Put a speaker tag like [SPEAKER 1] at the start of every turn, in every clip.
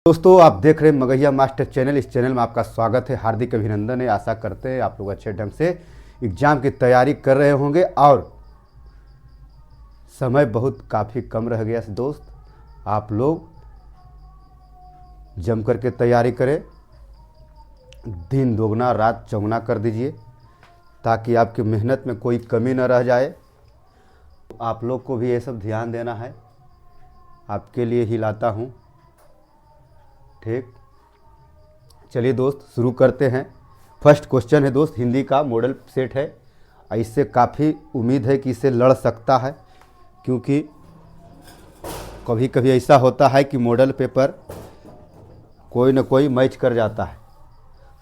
[SPEAKER 1] दोस्तों आप देख रहे हैं मगहिया मास्टर चैनल। इस चैनल में आपका स्वागत है, हार्दिक अभिनंदन है। आशा करते हैं आप लोग अच्छे ढंग से एग्ज़ाम की तैयारी कर रहे होंगे और समय बहुत काफ़ी कम रह गया दोस्त। आप लोग जम करके तैयारी करें, दिन दोगुना रात चौगुना कर दीजिए ताकि आपकी मेहनत में कोई कमी न रह जाए। आप लोग को भी ये सब ध्यान देना है, आपके लिए ही लाता हूँ। ठीक, चलिए दोस्त शुरू करते हैं। फर्स्ट क्वेश्चन है दोस्त, हिंदी का मॉडल सेट है। इससे काफ़ी उम्मीद है कि इससे लड़ सकता है, क्योंकि कभी कभी ऐसा होता है कि मॉडल पेपर कोई न कोई मैच कर जाता है।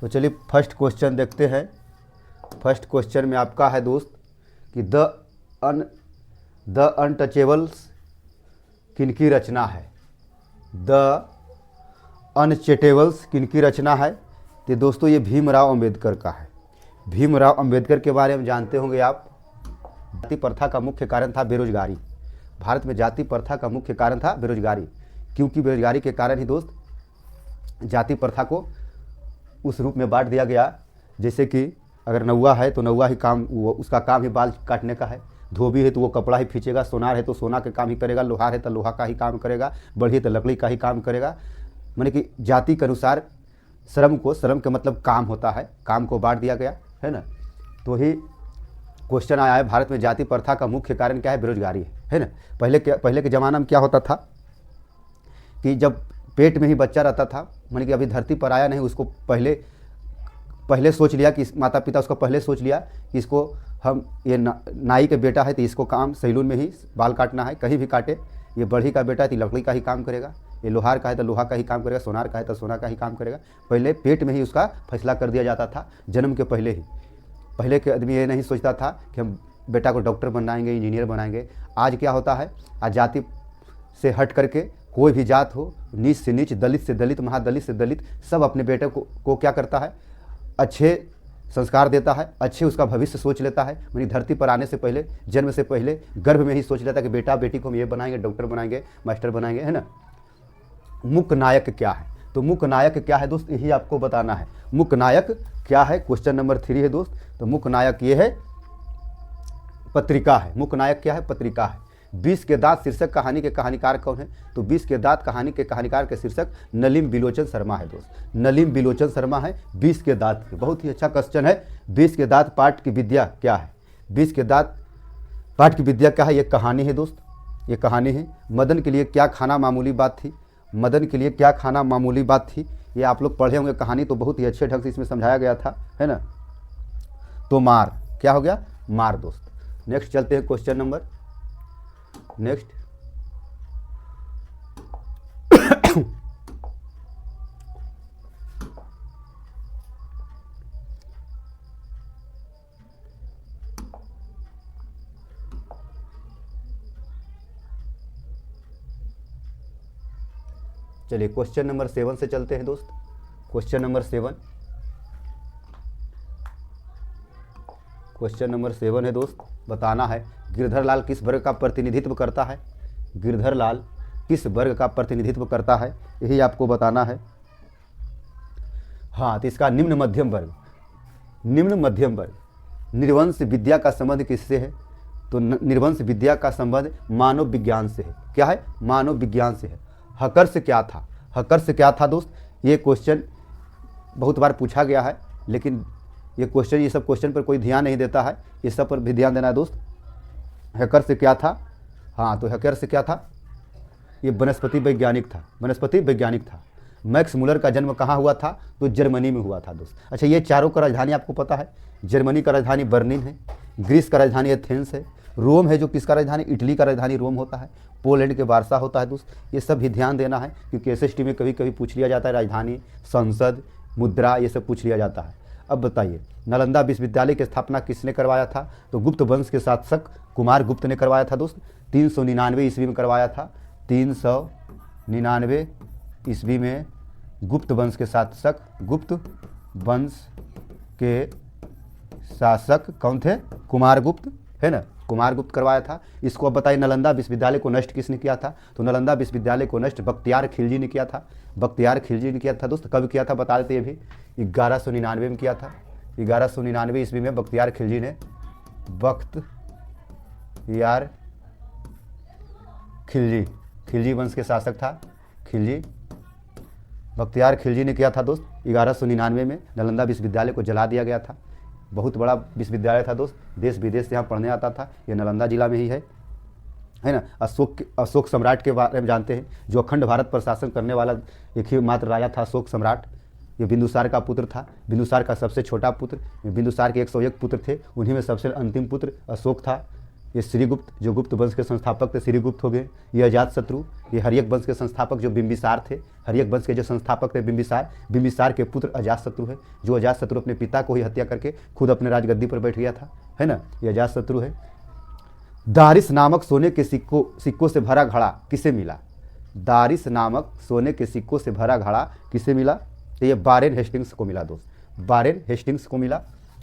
[SPEAKER 1] तो चलिए फर्स्ट क्वेश्चन देखते हैं। फर्स्ट क्वेश्चन में आपका है दोस्त कि द अनटचेबल्स किनकी रचना है। द अनचेटेबल्स किनकी रचना है। तो दोस्तों ये भीमराव अंबेडकर का है। भीमराव अंबेडकर के बारे में जानते होंगे आप। जाति प्रथा का मुख्य कारण था बेरोजगारी। भारत में जाति प्रथा का मुख्य कारण था बेरोजगारी, क्योंकि बेरोजगारी के कारण ही दोस्त जाति प्रथा को उस रूप में बांट दिया गया, जैसे कि अगर नौवा है तो नौवा ही काम, उसका काम ही बाल काटने का है। धोबी है तो वो कपड़ा ही खींचेगा। सोनार है तो सोना का काम ही करेगा। लोहार है तो लोहा का ही काम करेगा। बढ़ी है तो लकड़ी का ही काम करेगा। माने कि जाति के अनुसार श्रम का मतलब काम होता है, काम को बांट दिया गया है ना। तो ही क्वेश्चन आया है, भारत में जाति प्रथा का मुख्य कारण क्या है? बेरोजगारी है ना। पहले के ज़माना में क्या होता था कि जब पेट में ही बच्चा रहता था, माने कि अभी धरती पर आया नहीं, उसको पहले सोच लिया कि माता पिता उसको पहले सोच लिया कि इसको हम ये नाई के बेटा है तो इसको काम सैलून में ही बाल काटना है, कहीं भी काटे। ये बढ़ी का बेटा है तो लकड़ी का ही काम करेगा। ये लोहार का है तो लोहा का ही काम करेगा। सोनार का है तो सोना का ही काम करेगा। पहले पेट में ही उसका फैसला कर दिया जाता था, जन्म के पहले ही। पहले के आदमी ये नहीं सोचता था कि हम बेटा को डॉक्टर बनाएंगे, इंजीनियर बनाएंगे। आज क्या होता है, आज जाति से हट करके कोई भी जात हो, नीच से नीच, दलित से दलित, महादलित से दलित, सब अपने बेटे को क्या करता है? अच्छे संस्कार देता है, अच्छे उसका भविष्य सोच लेता है। मेरी धरती पर आने से पहले, जन्म से पहले गर्भ में ही सोच लेता है कि बेटा बेटी को हम ये बनाएंगे, डॉक्टर बनाएंगे, मास्टर बनाएंगे, है ना। मुख्य नायक क्या है? तो मुख्य नायक क्या है दोस्त, यही आपको बताना है। मुख्य नायक क्या है? क्वेश्चन नंबर 3 है दोस्त। तो मुख्य नायक ये है पत्रिका है। मुख्य नायक क्या है? पत्रिका है। 20 के दांत शीर्षक कहानी के कहानीकार कौन है? तो 20 के दांत कहानी के कहानीकार के शीर्षक नलिम बिलोचन शर्मा है दोस्त। नलिम बिलोचन शर्मा है 20 के दांत के। बहुत ही अच्छा क्वेश्चन है। 20 के दांत पाठ की विद्या क्या है? 20 के दांत पाठ की विद्या क्या है? ये कहानी है दोस्त, ये कहानी है। मदन के लिए क्या खाना मामूली बात थी? मदन के लिए क्या खाना मामूली बात थी? ये आप लोग पढ़े होंगे कहानी, तो बहुत ही अच्छे ढंग से इसमें समझाया गया था, है ना। तो मार क्या हो गया? मार दोस्त। नेक्स्ट चलते हैं क्वेश्चन नंबर नेक्स्ट। चलिए क्वेश्चन नंबर 7 से चलते हैं दोस्त। क्वेश्चन नंबर 7, क्वेश्चन नंबर 7 है दोस्त। बताना है गिरधर लाल किस वर्ग का प्रतिनिधित्व करता है? गिरधर लाल किस वर्ग का प्रतिनिधित्व करता है, यही आपको बताना है। हाँ, तो इसका निम्न मध्यम वर्ग, निम्न मध्यम वर्ग। निर्वंश विद्या का संबंध किससे है? तो निर्वंश विद्या का संबंध मानव विज्ञान से है। क्या है? मानव विज्ञान से है। हकर्ष क्या था? हकर्ष क्या था दोस्त? ये क्वेश्चन बहुत बार पूछा गया है, लेकिन ये सब क्वेश्चन पर कोई ध्यान नहीं देता है। ये सब पर भी ध्यान देना है दोस्त। हकर्ष क्या था? हाँ, तो हकर्ष क्या था? ये वनस्पति वैज्ञानिक था। वनस्पति वैज्ञानिक था। मैक्स मुलर का जन्म कहाँ हुआ था? तो जर्मनी में हुआ था दोस्त। अच्छा, ये चारों का राजधानी आपको पता है? जर्मनी का राजधानी बर्लिन है, ग्रीस का राजधानी एथेंस है, रोम है जो किसका राजधानी? इटली का राजधानी रोम होता है, पोलैंड के वारसा होता है दोस्त। ये सब भी ध्यान देना है, क्योंकि एसएसटी में कभी कभी पूछ लिया जाता है राजधानी, संसद, मुद्रा, ये सब पूछ लिया जाता है। अब बताइए, नालंदा विश्वविद्यालय की स्थापना किसने करवाया था? तो गुप्त वंश के शासक कुमार गुप्त ने करवाया था दोस्त। 399 ईस्वी में करवाया था। 399 ईस्वी में गुप्त वंश के शासक, गुप्त वंश के शासक कौन थे? कुमार गुप्त, है ना। कुमारगुप्त करवाया था। इसको अब बताइए नालंदा विश्वविद्यालय को नष्ट किसने किया था? तो नालंदा विश्वविद्यालय को नष्ट बख्तियार खिलजी ने किया था। बख्तियार खिलजी ने किया था दोस्त। कब किया था बता देते, ये भी 1199 में किया था। 1199 ईस्वी में बख्तियार खिलजी ने, बख्तियार खिलजी, खिलजी वंश के शासक था खिलजी, बख्तियार खिलजी ने किया था दोस्त। 1199 में नालंदा विश्वविद्यालय को जला दिया गया था। बहुत बड़ा विश्वविद्यालय था दोस्त, देश विदेश से यहाँ पढ़ने आता था। ये नालंदा जिला में ही है ना। अशोक सम्राट के बारे में जानते हैं, जो अखंड भारत पर शासन करने वाला एक ही मात्र राजा था, अशोक सम्राट। ये बिंदुसार का पुत्र था, बिंदुसार का सबसे छोटा पुत्र। बिंदुसार के 101 पुत्र थे, उन्हीं में सबसे अंतिम पुत्र अशोक था। ये श्रीगुप्त, जो गुप्त वंश के संस्थापक थे, श्रीगुप्त हो गए। ये अजातशत्रु, ये हर्यक वंश के संस्थापक जो बिंबिसार थे, हर्यक वंश के जो संस्थापक थे बिंबिसार, बिंबिसार के पुत्र अजातशत्रु है, जो अजातशत्रु अपने पिता को ही हत्या करके खुद अपने राजगद्दी पर बैठ गया था, है ना। ये अजातशत्रु है। दारिस नामक सोने के सिक्कों से भरा घड़ा किसे मिला? दारिस नामक सोने के सिक्कों से भरा घड़ा किसे मिला? तो ये वारेन हेस्टिंग्स को मिला दोस्त, वारेन हेस्टिंग्स को मिला।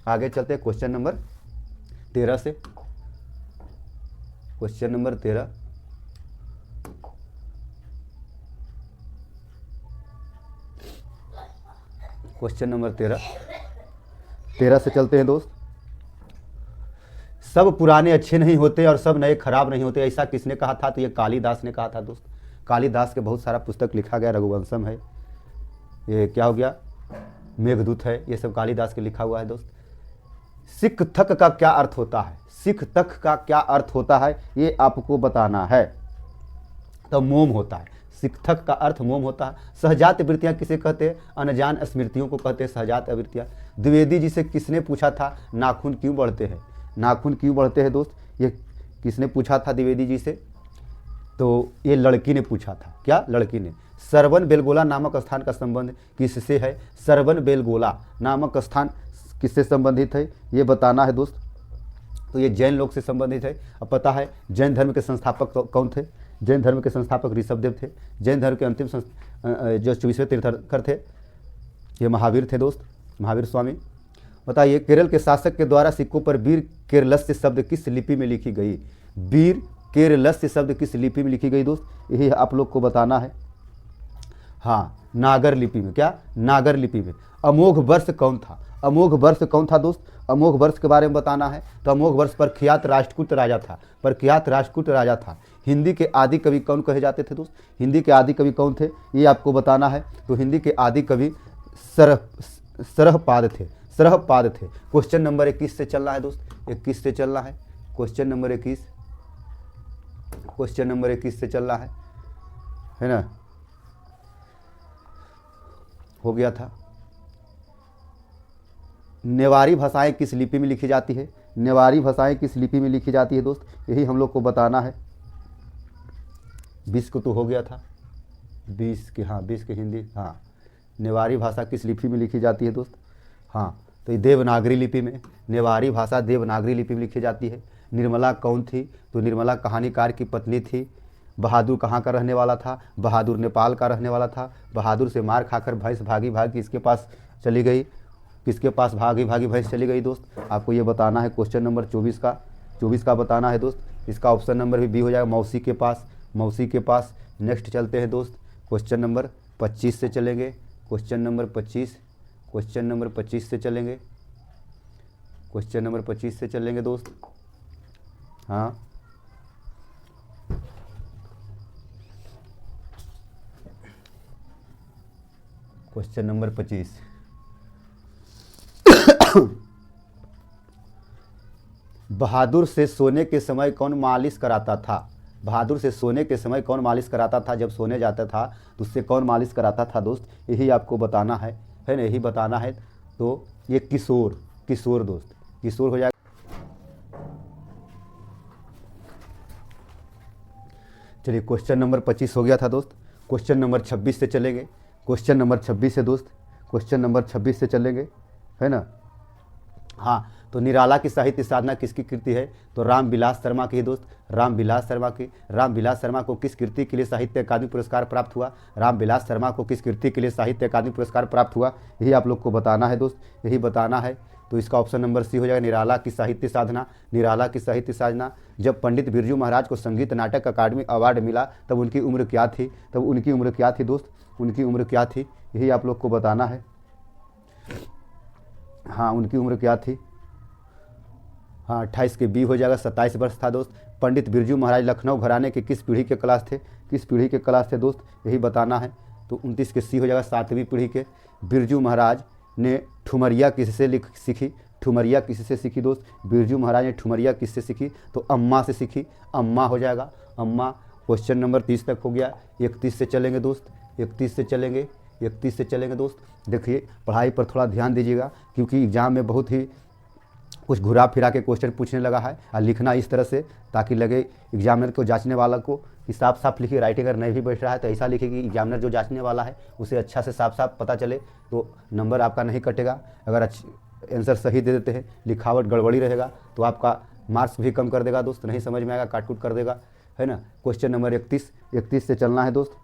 [SPEAKER 1] आगे चलते हैं क्वेश्चन नंबर 13 से। क्वेश्चन नंबर 13, क्वेश्चन नंबर 13 से चलते हैं दोस्त। सब पुराने अच्छे नहीं होते और सब नए खराब नहीं होते, ऐसा किसने कहा था? तो ये कालिदास ने कहा था दोस्त। कालिदास के बहुत सारा पुस्तक लिखा गया, रघुवंशम है, ये क्या हो गया, मेघदूत है, ये सब कालिदास के लिखा हुआ है दोस्त। सिख थक का क्या अर्थ होता है? सिख तक का क्या अर्थ होता है ये आपको बताना है। तो मोम होता है, सिख थक का अर्थ मोम होता है। सहजात वृत्तियाँ किसे कहते हैं? अनजान स्मृतियों को कहते हैं सहजात वृत्तियाँ। द्विवेदी जी से किसने पूछा था नाखून क्यों बढ़ते हैं? नाखून क्यों बढ़ते हैं दोस्त? ये किसने पूछा था द्विवेदी जी से? तो ये लड़की ने पूछा था। क्या? लड़की ने। सरवन बेलगोला नामक स्थान का संबंध किससे है? सरवन बेलगोला नामक स्थान किससे संबंधित है ये बताना है दोस्त। तो ये जैन लोग से संबंधित है। अब पता है जैन धर्म के संस्थापक कौन थे? जैन धर्म के संस्थापक ऋषभदेव थे। जैन धर्म के अंतिम जो 24वें तीर्थंकर थे ये महावीर थे दोस्त, महावीर स्वामी। बताइए केरल के शासक के द्वारा सिक्कों पर वीर केरलस्य शब्द किस लिपि में लिखी गई? वीर केरलस्य शब्द किस लिपि में लिखी गई दोस्त? यही आप लोग को बताना है। हाँ, नागर लिपि में। क्या? नागर लिपि में। अमोघ वर्ष कौन था? अमोघ वर्ष कौन था दोस्त? अमोघ वर्ष के बारे में बताना है। तो अमोघ वर्ष प्रख्यात राष्ट्रकूट राजा था, प्रख्यात राष्ट्रकूट राजा था। हिंदी के आदि कवि कौन कहे जाते थे दोस्त? हिंदी के आदि कवि कौन थे ये आपको बताना है। तो हिंदी के आदि कवि सरहपाद थे, सरहपाद थे। क्वेश्चन नंबर 21 से चलना है दोस्त, 21 से चलना है। क्वेश्चन नंबर 21, क्वेश्चन नंबर 21 से चलना है ना। हो गया था। नेवारी भाषाएं किस लिपि में लिखी जाती है? नेवारी भाषाएं किस लिपि में लिखी जाती है दोस्त? यही हम लोग को बताना है। 20 को तो हो गया था, 20 के, हाँ 20 के हिंदी। हाँ, नेवारी भाषा किस लिपि में लिखी जाती है दोस्त? हाँ, तो ये देवनागरी लिपि में। नेवारी भाषा देवनागरी लिपि में लिखी जाती है। निर्मला कौन थी? तो निर्मला कहानीकार की पत्नी थी। बहादुर कहाँ का रहने वाला था? बहादुर नेपाल का रहने वाला था। बहादुर से मार खाकर भैंस भागी भागी किसके पास चली गई? किसके पास भागी भागी भैंस चली गई दोस्त? आपको ये बताना है। क्वेश्चन नंबर 24 का बताना है दोस्त। इसका ऑप्शन नंबर भी बी हो जाएगा, मौसी के पास, मौसी के पास। नेक्स्ट चलते हैं दोस्त, क्वेश्चन नंबर 25 से चलेंगे। क्वेश्चन नंबर 25, क्वेश्चन नंबर 25 से चलेंगे, क्वेश्चन नंबर 25 से चलेंगे दोस्त। हाँ, क्वेश्चन नंबर 25। बहादुर से सोने के समय कौन मालिश कराता था? बहादुर से सोने के समय कौन मालिश कराता था? जब सोने जाता था तो उससे कौन मालिश कराता था दोस्त? यही आपको बताना है ना, यही बताना है। तो ये किशोर, किशोर दोस्त, किशोर हो जाएगा। चलिए क्वेश्चन नंबर 25 हो गया था दोस्त। क्वेश्चन नंबर 26 से चलेंगे। क्वेश्चन नंबर 26 है दोस्त, क्वेश्चन नंबर 26 से चलेंगे, है ना। हाँ, तो निराला की साहित्य साधना किसकी कृति है? तो रामविलास शर्मा की दोस्त, रामविलास शर्मा की। रामविलास शर्मा को किस कृति के लिए साहित्य अकादमी पुरस्कार प्राप्त हुआ? रामविलास शर्मा को किस कृति के लिए साहित्य अकादमी पुरस्कार प्राप्त हुआ? यही आप लोग को बताना है दोस्त, यही बताना है। तो इसका ऑप्शन नंबर सी हो जाएगा, निराला की साहित्य साधना। निराला की साहित्य साधना। जब पंडित बिरजू महाराज को संगीत नाटक अकादमी अवार्ड मिला तब उनकी उम्र क्या थी? तब उनकी उम्र क्या थी दोस्त? उनकी उम्र क्या थी? यही आप लोग को बताना है। हाँ, उनकी उम्र क्या थी? हाँ, 28 के बी हो जाएगा, 27 वर्ष था दोस्त। पंडित बिरजू महाराज लखनऊ घराने के किस पीढ़ी के क्लास थे? किस पीढ़ी के क्लास थे दोस्त? यही बताना है। तो 29 के सी हो जाएगा, 7वीं पीढ़ी के। बिरजू महाराज ने ठुमरिया किससे सीखी? ठुमरिया किससे सीखी दोस्त? बिरजू महाराज ने ठुमरिया किससे सीखी? तो अम्मा से सीखी, अम्मा हो जाएगा, अम्मा। क्वेश्चन नंबर 30 तक हो गया। 31 से चलेंगे दोस्त, 31 से चलेंगे, 31 से चलेंगे दोस्त। देखिए, पढ़ाई पर थोड़ा ध्यान दीजिएगा क्योंकि एग्जाम में बहुत ही कुछ घुरा फिरा के क्वेश्चन पूछने लगा है, और लिखना इस तरह से ताकि लगे एग्जामिनर को, जांचने वाला को कि साफ साफ लिखिए। राइटिंग अगर नहीं भी बैठ रहा है तो ऐसा लिखिए कि एग्जामिनर जो जांचने वाला है उसे अच्छा से साफ साफ पता चले, तो नंबर आपका नहीं कटेगा। अगर आंसर सही दे देते हैं, लिखावट गड़बड़ी रहेगा तो आपका मार्क्स भी कम कर देगा दोस्त, नहीं समझ में आएगा, काट-कूट कर देगा, है ना। क्वेश्चन नंबर 31 से चलना है दोस्त।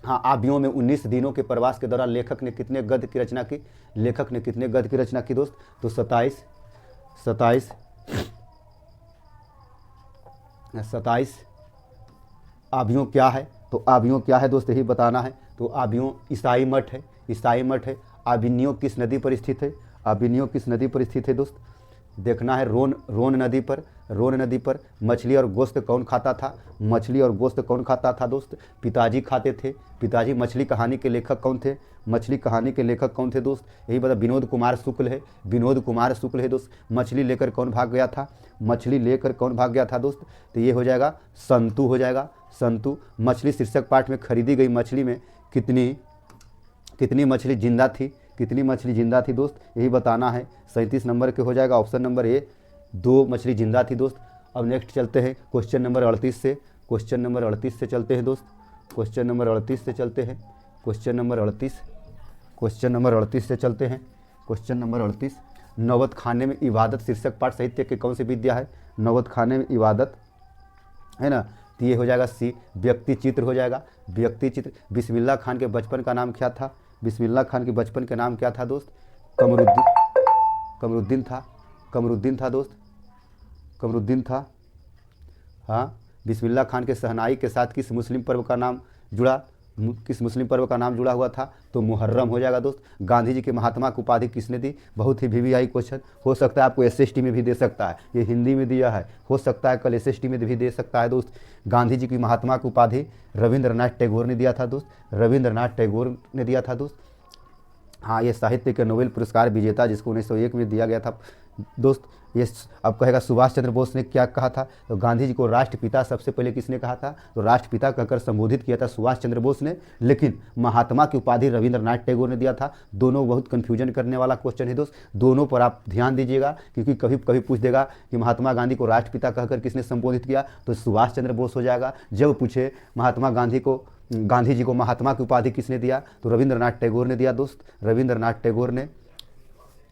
[SPEAKER 1] हाँ, आबियों में 19 दिनों के प्रवास के दौरान लेखक ने कितने गद्य की रचना की? लेखक ने कितने गद्य की रचना की दोस्त? तो 27 आबियों क्या है? तो आबियों क्या है दोस्त, यही बताना है। तो आबियों ईसाई मठ है, ईसाई मठ है। आबिनियो किस नदी पर स्थित है? आबिनियो किस नदी पर स्थित है दोस्त? देखना है, रोन नदी पर, रोन नदी पर। मछली और गोश्त कौन खाता था? मछली और गोश्त कौन खाता था दोस्त? पिताजी खाते थे, पिताजी। मछली कहानी के लेखक कौन थे? मछली कहानी के लेखक कौन थे दोस्त? यही बता, विनोद कुमार शुक्ल है, विनोद कुमार शुक्ल है दोस्त। मछली लेकर कौन भाग गया था? मछली लेकर कौन भाग गया था दोस्त? तो ये हो जाएगा संतु हो जाएगा, संतु। मछली शीर्षक पाठ में खरीदी गई मछली में कितनी मछली जिंदा थी? कितनी मछली जिंदा थी दोस्त? यही बताना है। 37 नंबर के हो जाएगा, ऑप्शन नंबर ए, 2 मछली जिंदा थी दोस्त। अब नेक्स्ट चलते हैं क्वेश्चन नंबर 38 से। क्वेश्चन नंबर 38 से चलते हैं दोस्त, क्वेश्चन नंबर 38 से चलते हैं। क्वेश्चन नंबर 38 से चलते हैं। क्वेश्चन नंबर 38, नौबत खाने में इबादत शीर्षक पाठ साहित्य के कौन सी विद्या है? नौबत खाने में इबादत, है ना। तो ये हो जाएगा सी, व्यक्ति चित्र हो जाएगा, व्यक्ति चित्र। बिस्मिल्लाह खान के बचपन का नाम क्या था? बिस्मिल्लाह खान के बचपन का नाम क्या था दोस्त? कमरुद्दीन था दोस्त, कमरुद्दीन था। हाँ, बिस्मिल्लाह खान के शहनाई के साथ किस मुस्लिम पर्व का नाम जुड़ा हुआ था? तो मुहर्रम हो जाएगा दोस्त। गांधी जी के महात्मा की उपाधि किसने दी? बहुत ही वीवीआई क्वेश्चन, हो सकता है आपको एसएसटी में भी दे सकता है, ये हिंदी में दिया है, हो सकता है कल एसएसटी में भी दे सकता है दोस्त। गांधी जी की महात्मा की उपाधि रविंद्रनाथ टैगोर ने दिया था दोस्त, रविंद्रनाथ टैगोर ने दिया था दोस्त। हाँ, ये साहित्य के नोबेल पुरस्कार विजेता जिसको 1901 में दिया गया था दोस्त। ये अब कहेगा सुभाष चंद्र बोस ने क्या कहा था? तो गांधी जी को राष्ट्रपिता सबसे पहले किसने कहा था? तो राष्ट्रपिता कहकर संबोधित किया था सुभाष चंद्र बोस ने, लेकिन महात्मा की उपाधि रविंद्रनाथ टैगोर ने दिया था। दोनों बहुत कन्फ्यूजन करने वाला क्वेश्चन है दोस्त, दोनों पर आप ध्यान दीजिएगा क्योंकि कभी कभी पूछ देगा कि महात्मा गांधी को राष्ट्रपिता कहकर किसने संबोधित किया? तो सुभाष चंद्र बोस हो जाएगा। जब पूछे गांधी जी को महात्मा की उपाधि किसने दिया? तो रविंद्रनाथ टैगोर ने दिया दोस्त, रविंद्रनाथ टैगोर ने।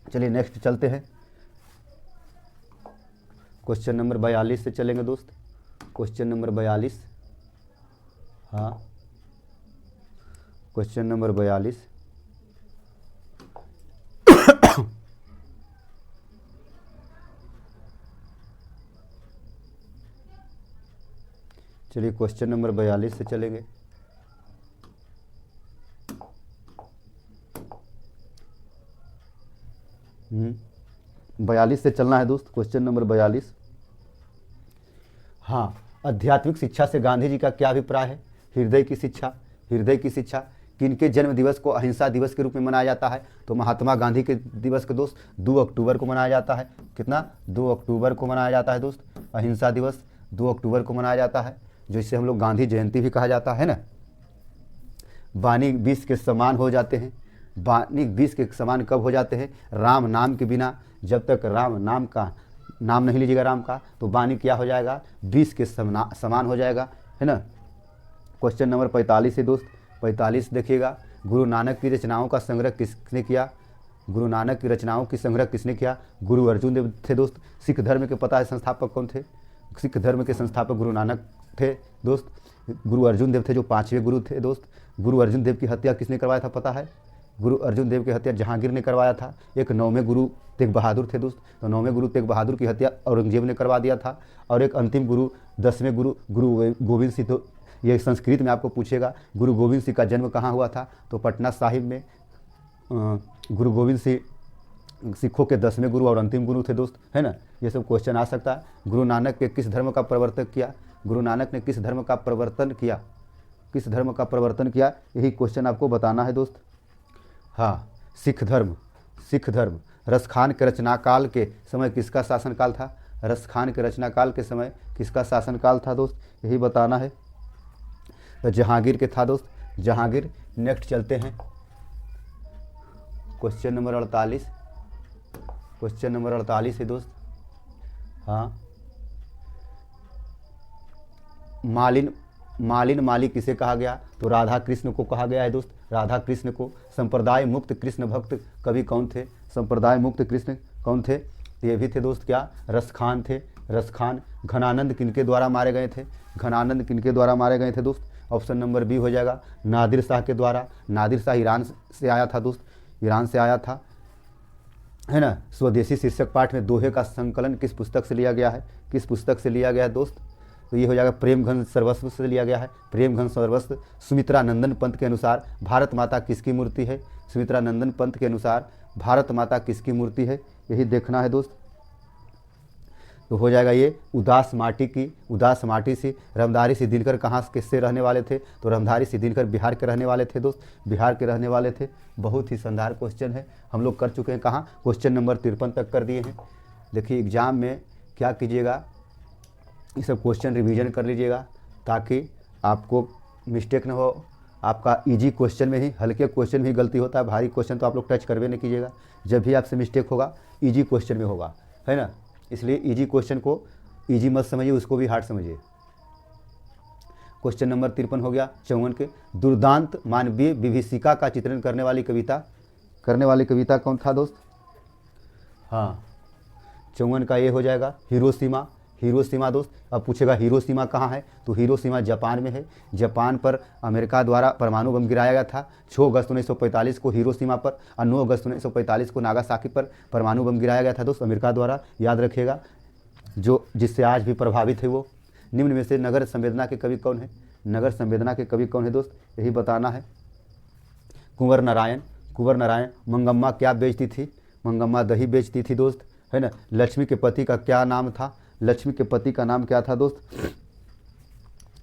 [SPEAKER 1] चलिए नेक्स्ट चलते हैं, क्वेश्चन नंबर 42 से चलेंगे दोस्त। क्वेश्चन नंबर 42, हाँ, क्वेश्चन नंबर 42। चलिए क्वेश्चन नंबर 42 से चलेंगे। बयालीस से चलना है दोस्त, क्वेश्चन नंबर 42। हाँ, आध्यात्मिक शिक्षा से गांधी जी का क्या अभिप्राय है? हृदय की शिक्षा, हृदय की शिक्षा। किनके जन्म दिवस को अहिंसा दिवस के रूप में मनाया जाता है? तो महात्मा गांधी के दिवस के दोस्त 2 अक्टूबर को मनाया जाता है। कितना? 2 अक्टूबर को मनाया जाता है दोस्त। अहिंसा दिवस 2 अक्टूबर को मनाया जाता है, जो इसे हम लोग गांधी जयंती भी कहा जाता है ना। वाणी 20 के समान हो जाते हैं, वाणी 20 के समान कब हो जाते हैं? राम नाम के बिना, जब तक राम नाम का नाम नहीं लीजिएगा राम का, तो वाणी क्या हो जाएगा? 20 के समान हो जाएगा, है ना। क्वेश्चन नंबर 45 है दोस्त, 45 देखिएगा। गुरु नानक की रचनाओं का संग्रह किसने किया? गुरु नानक की रचनाओं की संग्रह किसने किया? गुरु अर्जुन देव थे दोस्त। सिख धर्म के पता है संस्थापक कौन थे? सिख धर्म के संस्थापक गुरु नानक थे दोस्त। गुरु अर्जुन देव थे जो 5वें गुरु थे दोस्त। गुरु अर्जुन देव की हत्या किसने करवाया था पता है? गुरु अर्जुन देव की हत्या जहांगीर ने करवाया था। एक 9वें गुरु तेग बहादुर थे दोस्त, तो 9वें गुरु तेग बहादुर की हत्या औरंगजेब ने करवा दिया था। और एक अंतिम गुरु 10वें गुरु गुरु गोविंद सिंह, तो ये संस्कृत में आपको पूछेगा गुरु गोविंद सिंह का जन्म कहाँ हुआ था? तो पटना साहिब में। गुरु गोविंद सिंह सिखों के 10वें गुरु और अंतिम गुरु थे दोस्त, है ना। ये सब क्वेश्चन आ सकता है। गुरु नानक के किस धर्म का प्रवर्तन किया? गुरु नानक ने किस धर्म का प्रवर्तन किया? किस धर्म का प्रवर्तन किया? यही क्वेश्चन आपको बताना है दोस्त। हाँ, सिख धर्म। सिख धर्म। रसखान के रचनाकाल के समय किसका शासनकाल था? रसखान के रचनाकाल के समय किसका शासनकाल था दोस्त? यही बताना है। तो जहांगीर के था दोस्त, जहांगीर। नेक्स्ट चलते हैं क्वेश्चन नंबर 48। क्वेश्चन नंबर 48 है दोस्त। हाँ, मालिन माली किसे कहा गया? तो राधा कृष्ण को कहा गया है दोस्त, राधा कृष्ण को। संप्रदाय मुक्त कृष्ण भक्त कवि कौन थे? संप्रदाय मुक्त कृष्ण कौन थे? तो ये भी थे दोस्त क्या? रसखान थे, रसखान। घनानंद किनके द्वारा मारे गए थे? घनानंद किनके द्वारा मारे गए थे दोस्त? ऑप्शन नंबर बी हो जाएगा, नादिर शाह के द्वारा। नादिर शाह ईरान से आया था दोस्त, ईरान से आया था, है ना। स्वदेशी शीर्षक पाठ में दोहे का संकलन किस पुस्तक से लिया गया है? किस पुस्तक से लिया गया है दोस्त? तो ये हो जाएगा प्रेम घन सर्वस्व से लिया गया है, प्रेम घन सर्वस्व। सुमित्रा नंदन पंत के अनुसार भारत माता किसकी मूर्ति है? सुमित्रा नंदन पंत के अनुसार भारत माता किसकी मूर्ति है? यही देखना है दोस्त। तो हो जाएगा ये उदास माटी की, उदास माटी से। रमधारी सिंह दिनकर कहाँ किससे रहने वाले थे? तो रमधारी सिंह दिनकर बिहार के रहने वाले थे दोस्त, बिहार के रहने वाले थे। बहुत ही शानदार क्वेश्चन है, हम लोग कर चुके हैं। कहाँ? क्वेश्चन नंबर 53 तक कर दिए हैं। देखिए एग्जाम में क्या कीजिएगा, ये सब क्वेश्चन रिवीजन कर लीजिएगा ताकि आपको मिस्टेक ना हो। आपका इजी क्वेश्चन में ही, हल्के क्वेश्चन में ही गलती होता है, भारी क्वेश्चन तो आप लोग टच करवे नहीं कीजिएगा। जब भी आपसे मिस्टेक होगा इजी क्वेश्चन में होगा, है ना। इसलिए इजी क्वेश्चन को इजी मत समझिए, उसको भी हार्ड समझिए। क्वेश्चन नंबर 53 हो गया 54 के। दुर्दांत मानवीय विभीषिका का चित्रण करने वाली कविता कौन था दोस्त? हाँ, 54 का ये हो जाएगा हिरोशिमा। हिरोशिमा दोस्त। अब पूछेगा हिरोशिमा कहाँ है? तो हिरोशिमा जापान में है। जापान पर अमेरिका द्वारा परमाणु बम गिराया गया था 6 अगस्त 1945 को हिरोशिमा पर, और 9 अगस्त 1945 को नागासाकी पर परमाणु बम गिराया गया था दोस्त अमेरिका द्वारा, याद रखिएगा। जो जिससे आज भी प्रभावित है वो। निम्न में से नगर संवेदना के कवि कौन है? नगर संवेदना के कवि कौन है दोस्त? यही बताना है। कुंवर नारायण। कुंवर नारायण। मंगम्मा क्या बेचती थी? मंगम्मा दही बेचती थी दोस्त, है ना। लक्ष्मी के पति का क्या नाम था? लक्ष्मी के पति का नाम क्या था दोस्त?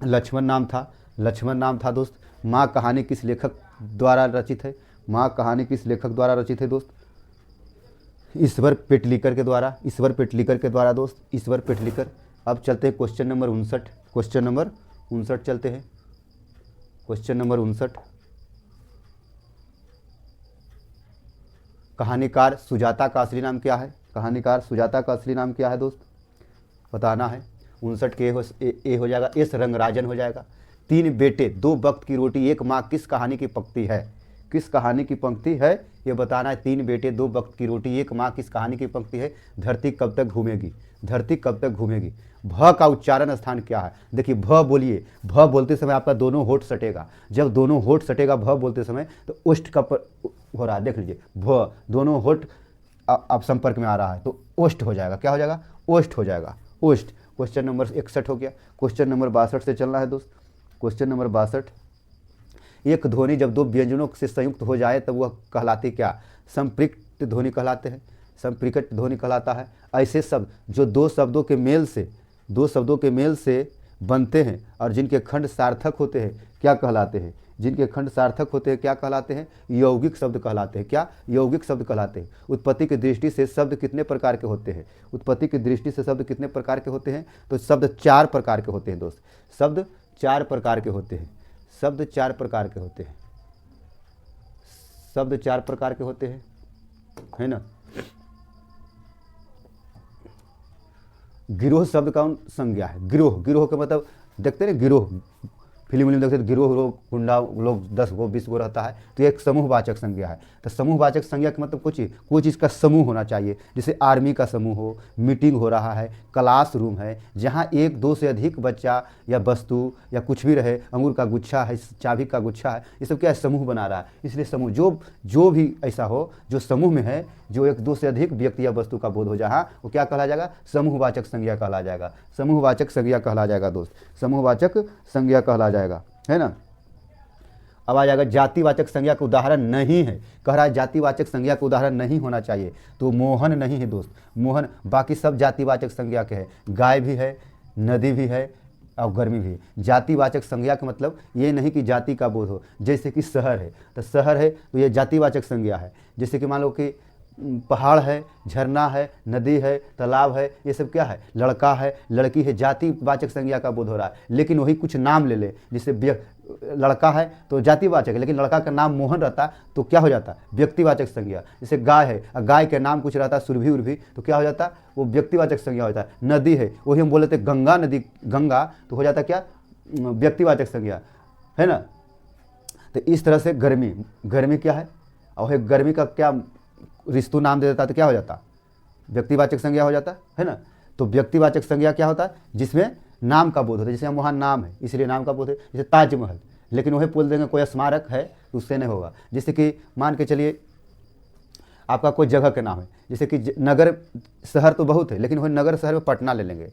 [SPEAKER 1] लक्ष्मण नाम था, लक्ष्मण नाम था दोस्त। माँ कहानी किस लेखक द्वारा रचित है? माँ कहानी किस लेखक द्वारा रचित है दोस्त? ईश्वर पेटलीकर के द्वारा, ईश्वर पेटलीकर के द्वारा दोस्त, ईश्वर पेटलीकर। अब चलते हैं क्वेश्चन नंबर 59। क्वेश्चन नंबर 59 चलते हैं। Question number 59। कहानीकार सुजाता का असली नाम क्या है? कहानीकार सुजाता का असली नाम क्या है दोस्त? बताना है। 59 के ए हो जाएगा, एस रंगराजन हो जाएगा। 3 बेटे 2 वक्त की रोटी एक माँ किस कहानी की पंक्ति है? किस कहानी की पंक्ति है ये बताना है। 3 बेटे 2 वक्त की रोटी एक माँ किस कहानी की पंक्ति है? धरती कब तक घूमेगी, धरती कब तक घूमेगी। भ का उच्चारण स्थान क्या है? देखिए भ बोलिए, भ बोलते समय आपका दोनों होठ सटेगा। जब दोनों होठ सटेगा भ बोलते समय तो ओष्ठ का हो रहा है, देख लीजिए भ, दोनों होठ अब संपर्क में आ रहा है तो ओष्ठ हो जाएगा। क्या हो जाएगा? ओष्ठ हो जाएगा, ओष्ठ। क्वेश्चन नंबर 61 हो गया। क्वेश्चन नंबर 62 से चलना है दोस्त। Question number 62। एक ध्वनि जब 2 व्यंजनों से संयुक्त हो जाए तब वह कहलाती क्या? संपृक्त ध्वनि कहलाते हैं, संपृक्त ध्वनि कहलाता है। ऐसे शब्द जो 2 शब्दों के मेल से बनते हैं और जिनके खंड सार्थक होते हैं क्या कहलाते हैं? जिनके खंड सार्थक होते हैं क्या कहलाते हैं? यौगिक शब्द कहलाते हैं। क्या? यौगिक शब्द कहलाते हैं। उत्पत्ति की दृष्टि से शब्द कितने प्रकार के होते हैं? उत्पत्ति की दृष्टि से शब्द कितने प्रकार के होते हैं? तो शब्द 4 प्रकार के होते हैं दोस्त। शब्द 4 प्रकार के होते हैं। शब्द 4 प्रकार के होते हैं। शब्द 4 प्रकार के होते हैं, है ना। गिरोह शब्द कौन संज्ञा है? गिरोह, गिरोह का मतलब देखते हैं गिरोह, फिल्म में देखते गिरोह गुंडा लोग 10 गो 20 गो रहता है, तो ये एक समूहवाचक संज्ञा है। तो समूहवाचक संज्ञा का मतलब कोई चीज़ का समूह होना चाहिए। जैसे आर्मी का समूह हो, मीटिंग हो रहा है, क्लासरूम है, जहाँ 1-2 से अधिक बच्चा या वस्तु या कुछ भी रहे, अंगूर का गुच्छा है, चाबी का गुच्छा है, ये सब क्या है, समूह बना रहा है। इसलिए समूह जो भी ऐसा हो जो समूह में है, जो 1-2 से अधिक व्यक्ति या वस्तु का बोध हो, जहाँ वो क्या कहला जाएगा, समूहवाचक संज्ञा कहला जाएगा। समूहवाचक संज्ञा कहला जाएगा दोस्त, समूहवाचक संज्ञा कहला जाएगा, है ना। अब आ जाएगा जातिवाचक संज्ञा का उदाहरण नहीं है, कह रहा है जातिवाचक संज्ञा का उदाहरण नहीं होना चाहिए, तो मोहन नहीं है दोस्त। मोहन बाकी सब जातिवाचक संज्ञा के है, गाय भी है, नदी भी है और गर्मी भी है। जातिवाचक संज्ञा का मतलब ये नहीं कि जाति का बोध हो। जैसे कि शहर है, तो शहर है तो ये जातिवाचक संज्ञा है। जैसे कि मान लो कि पहाड़ है, झरना है, नदी है, तालाब है, ये सब क्या है, लड़का है, लड़की है, जातिवाचक संज्ञा का बोध हो रहा है। लेकिन वही कुछ नाम ले ले, जैसे लड़का है तो जातिवाचक है, लेकिन लड़का का नाम मोहन रहता तो क्या हो जाता, व्यक्तिवाचक संज्ञा। जैसे गाय है, गाय के नाम कुछ रहता सुरभि उर्भी, तो क्या हो जाता, वो व्यक्तिवाचक संज्ञा होता है। नदी है, वही हम बोले थे गंगा नदी, गंगा, तो हो जाता क्या, व्यक्तिवाचक संज्ञा, है ना। तो इस तरह से गर्मी क्या है, और गर्मी का क्या ऋतु नाम दे देता तो क्या हो जाता, व्यक्तिवाचक संज्ञा हो जाता, है ना। तो व्यक्तिवाचक संज्ञा क्या होता है, जिसमें नाम का बोध होता है। जैसे हम वहाँ नाम है इसलिए नाम का बोध है, जैसे ताजमहल, लेकिन वही बोल देंगे कोई स्मारक है तो उससे नहीं होगा। जैसे कि मान के चलिए आपका कोई जगह का नाम है, जैसे कि नगर शहर तो बहुत है, लेकिन वही नगर शहर में पटना ले लेंगे,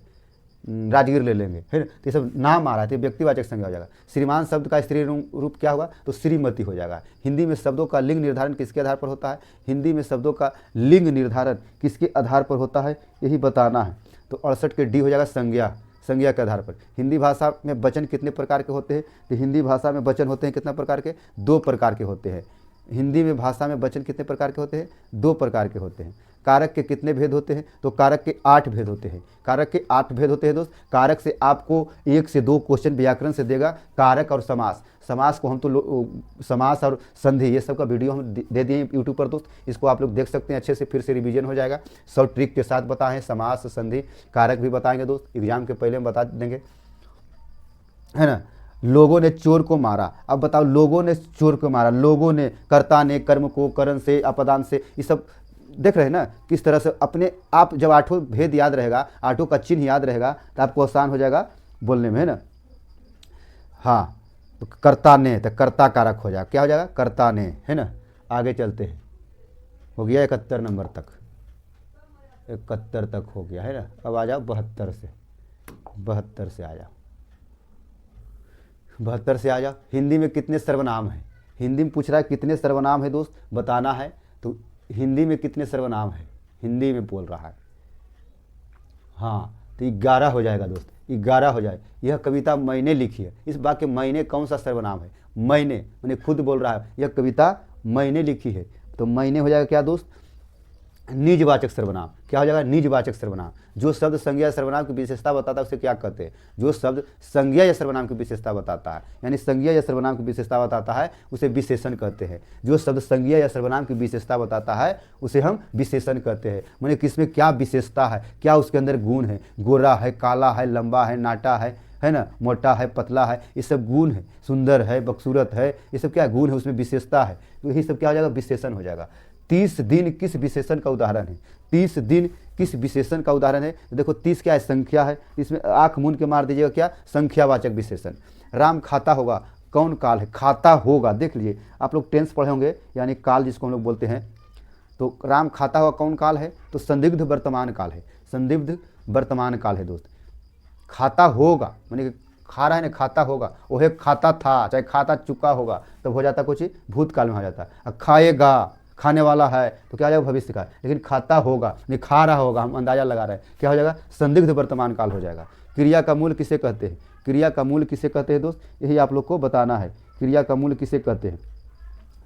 [SPEAKER 1] राजगीर ले लेंगे, है ना। तो ये सब नाम आ रहा है तो व्यक्तिवाचक संज्ञा हो जाएगा। श्रीमान शब्द का स्त्री रूप क्या होगा, तो श्रीमती हो जाएगा। हिंदी में शब्दों का लिंग निर्धारण किसके आधार पर होता है, हिंदी में शब्दों का लिंग निर्धारण किसके आधार पर होता है, यही बताना है। तो 68 के डी हो जाएगा संज्ञा के आधार पर। हिंदी भाषा में वचन कितने प्रकार के होते हैं, तो हिंदी भाषा में वचन होते हैं कितना प्रकार के, 2 प्रकार के होते हैं। हिंदी में भाषा में वचन कितने प्रकार के होते हैं, 2 प्रकार के होते हैं। कारक के कितने भेद होते हैं, तो कारक के 8 भेद होते हैं। कारक के 8 भेद होते हैं दोस्त। कारक से आपको 1 से 2 क्वेश्चन व्याकरण से देगा। कारक और समास, समास को हम तो समास और संधि ये सब का वीडियो हम दे दिए यूट्यूब पर दोस्त, इसको आप लोग देख सकते हैं, अच्छे से फिर से रिवीजन हो जाएगा। सब ट्रिक के साथ बताएं, समास संधि कारक भी बताएंगे दोस्त, एग्जाम के पहले हम बता देंगे, है ना। लोगों ने चोर को मारा, अब बताओ लोगों ने चोर को मारा, लोगों ने, कर्ता ने, कर्म को, करण से, अपदान से, ये सब देख रहे हैं ना किस तरह से। अपने आप जब 8 भेद याद रहेगा, 8 का चिन्ह याद रहेगा तो आपको आसान हो जाएगा बोलने में, है ना। हाँ, तो कर्ता ने, तो कर्ता कारक हो जाएगा, क्या हो जाएगा, कर्ता ने, है ना। आगे चलते हैं, हो गया 71 नंबर तक, 71 तक हो गया, है ना। अब आ जाओ 72 से आ जाओ, 72 से आ जाओ। हिंदी में कितने सर्वनाम हैं, हिंदी में पूछ रहा है कितने सर्वनाम है दोस्त, बताना है। तो हिंदी में कितने सर्वनाम है, हिंदी में बोल रहा है, हाँ, तो 11 हो जाएगा दोस्त, 11 हो जाए। यह कविता मैंने लिखी है, इस वाक्य मैंने कौन सा सर्वनाम है, मैंने खुद बोल रहा है, यह कविता मैंने लिखी है, तो मैंने हो जाएगा क्या दोस्त, निजवाचक सर्वनाम। क्या हो जाएगा, निजवाचक सर्वनाम। जो शब्द संज्ञा या सर्वनाम की विशेषता बताता है उसे क्या कहते हैं, जो शब्द संज्ञा या सर्वनाम की विशेषता बताता है, यानी संज्ञा या सर्वनाम की विशेषता बताता है उसे विशेषण कहते हैं। जो शब्द संज्ञा या सर्वनाम की विशेषता बताता है उसे हम विशेषण कहते हैं। माने किसमें क्या विशेषता है, क्या उसके अंदर गुण है, गोरा है, काला है, लंबा है, नाटा है ना, मोटा है, पतला है, ये सब गुण है, सुंदर है, बदसूरत है, ये सब क्या गुण है, उसमें विशेषता है, तो यही सब क्या हो जाएगा, विशेषण हो जाएगा। 30 दिन किस विशेषण का उदाहरण है, 30 दिन किस विशेषण का उदाहरण है, देखो 30 क्या है, संख्या है, इसमें आंख मूंद के मार दीजिएगा, क्या, संख्यावाचक विशेषण। राम खाता होगा, कौन काल है, खाता होगा, देख लीजिए आप लोग टेंस पढ़े होंगे, यानी काल जिसको हम लोग बोलते हैं। तो राम खाता हुआ कौन काल है, तो संदिग्ध वर्तमान काल है, संदिग्ध वर्तमान काल है दोस्त। खाता होगा माने खा रहा है ना, खाता होगा, वह खाता था, चाहे खाता चुका होगा, तब हो जाता कुछ भूतकाल में हो जाता है। खाएगा, खाने वाला है, तो क्या हो जाएगा, भविष्य का। लेकिन खाता होगा नहीं, खा रहा होगा, हम अंदाजा लगा रहे हैं, क्या हो जाएगा, संदिग्ध वर्तमान काल हो जाएगा। क्रिया का मूल किसे कहते हैं, क्रिया का मूल किसे कहते हैं दोस्त, यही आप लोग को बताना है, क्रिया का मूल किसे कहते हैं,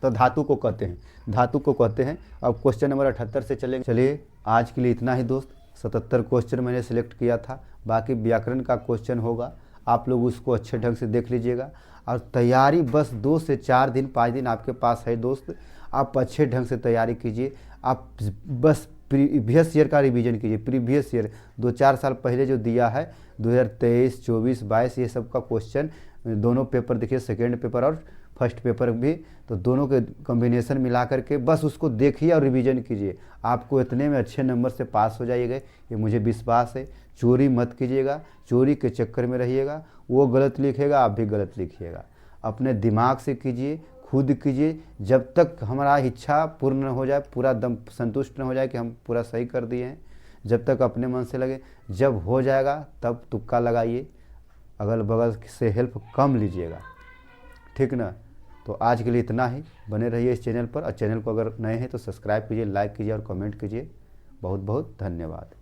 [SPEAKER 1] तो धातु को कहते हैं, धातु को कहते हैं। अब क्वेश्चन नंबर 78 से चलेंगे। चलिए आज के लिए इतना ही दोस्त, 77 क्वेश्चन मैंने सिलेक्ट किया था, बाकी व्याकरण का क्वेश्चन होगा, आप लोग उसको अच्छे ढंग से देख लीजिएगा। और तैयारी बस 2 से 4 दिन 5 दिन आपके पास है दोस्त, आप अच्छे ढंग से तैयारी कीजिए। आप बस प्रीवियस ईयर का रिवीजन कीजिए, प्रीवियस ईयर 2-4 साल पहले जो दिया है 2023, 24, 22 ये सब का क्वेश्चन दोनों पेपर देखिए, सेकेंड पेपर और फर्स्ट पेपर भी, तो दोनों के कॉम्बिनेशन मिला करके बस उसको देखिए और रिवीजन कीजिए। आपको इतने में अच्छे नंबर से पास हो जाइएगा, ये मुझे विश्वास है। चोरी मत कीजिएगा, चोरी के चक्कर में रहिएगा, वो गलत लिखेगा आप भी गलत लिखिएगा। अपने दिमाग से कीजिए, खुद कीजिए, जब तक हमारा इच्छा पूर्ण न हो जाए, पूरा दम संतुष्ट न हो जाए कि हम पूरा सही कर दिए हैं, जब तक अपने मन से लगे। जब हो जाएगा तब तुक्का लगाइए, अगल बगल से हेल्प कम लीजिएगा, ठीक ना। तो आज के लिए इतना ही। बने रहिए इस चैनल पर, और चैनल को अगर नए हैं तो सब्सक्राइब कीजिए, लाइक कीजिए और कमेंट कीजिए। बहुत बहुत धन्यवाद।